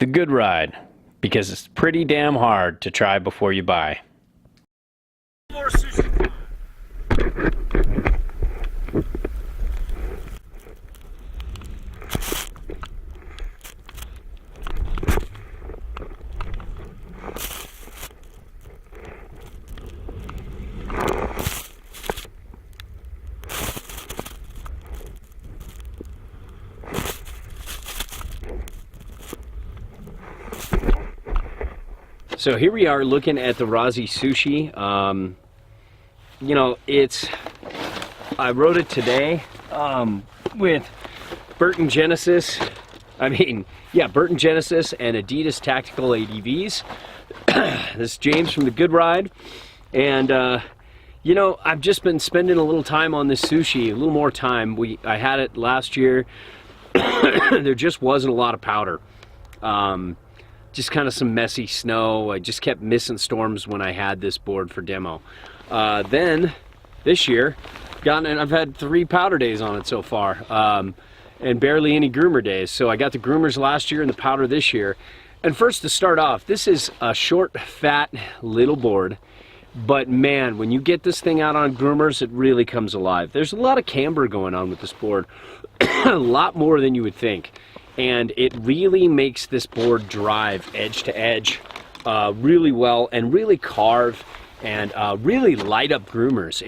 The good ride, because it's pretty damn hard to try before you buy. More sushi. So here we are looking at the Sushi. You know, I wrote it today with Burton Genesis. Burton Genesis and Adidas Tactical ADVs. This is James from The Good Ride. And, you know, I've just been spending a little time on this sushi, a little more time. I had it last year. There just wasn't a lot of powder. Just kind of some messy snow. I just kept missing storms when I had this board for demo. Then this year, I've had 3 powder days on it so far, and barely any groomer days. So I got the groomers last year and the powder this year. And first, to start off, this is a short, fat, little board. But man, when you get this thing out on groomers, it really comes alive. There's a lot of camber going on with this board, a lot more than you would think. And it really makes this board drive edge to edge really well, and really carve and really light up groomers.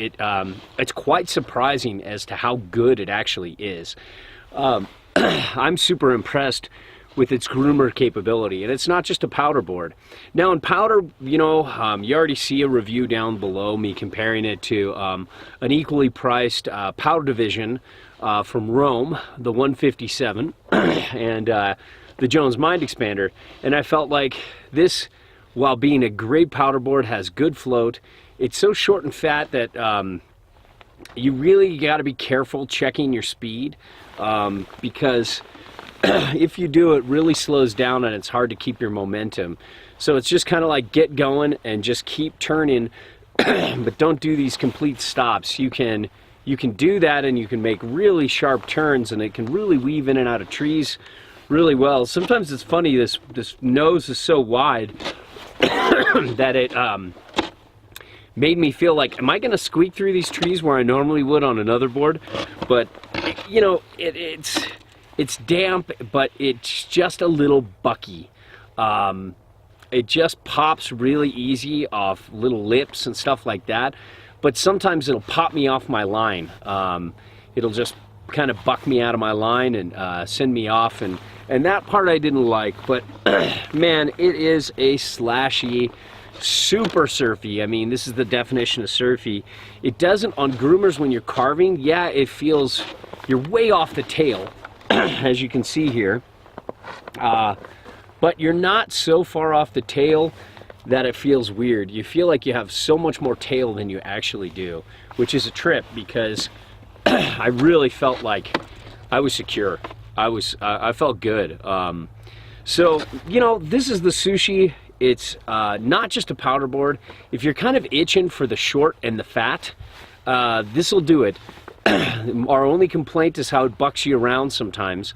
It's quite surprising as to how good it actually is. I'm super impressed with its groomer capability, and it's not just a powder board. Now in powder, you know, you already see a review down below me comparing it to an equally priced powder division from Rome, the 157, and the Jones Mind Expander. And I felt like this, while being a great powder board, has good float. It's so short and fat that you really got to be careful checking your speed, because if you do, it really slows down and it's hard to keep your momentum. So it's just kind of like get going and just keep turning, but don't do these complete stops. You can do that, and you can make really sharp turns, and it can really weave in and out of trees really well. Sometimes it's funny, this nose is so wide that it made me feel like, am I going to squeak through these trees where I normally would on another board? But, you know, it's damp, but it's just a little bucky. It just pops really easy off little lips and stuff like that. But sometimes it'll pop me off my line. It'll just kind of buck me out of my line and send me off, and that part I didn't like. But man, it is a slashy, super surfy. I mean, this is the definition of surfy. It doesn't, on groomers when you're carving, yeah, it feels, you're way off the tail, as you can see here. But you're not so far off the tail that it feels weird. You feel like you have so much more tail than you actually do, which is a trip, because I really felt like I was secure. I felt good. So, you know, this is the Sushi. It's not just a powder board. If you're kind of itching for the short and the fat, this will do it. Our only complaint is how it bucks you around sometimes,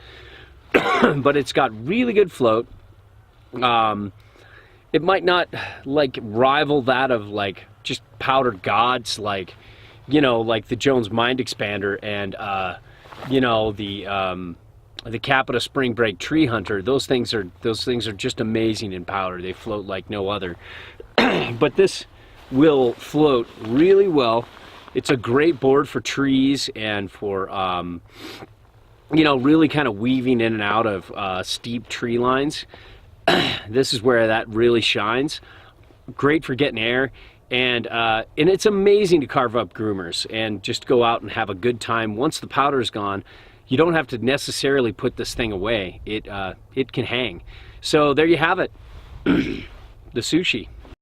but it's got really good float. It might not like rival that of like just powdered gods, like, you know, like the Jones Mind Expander and you know, the Capita Spring Break Tree Hunter. Those things are just amazing in powder. They float like no other. But this will float really well. It's a great board for trees and for you know, really kind of weaving in and out of steep tree lines. This is where that really shines. Great for getting air, and it's amazing to carve up groomers and just go out and have a good time. Once the powder's gone, you don't have to necessarily put this thing away. It can hang. So there you have it, the Sushi.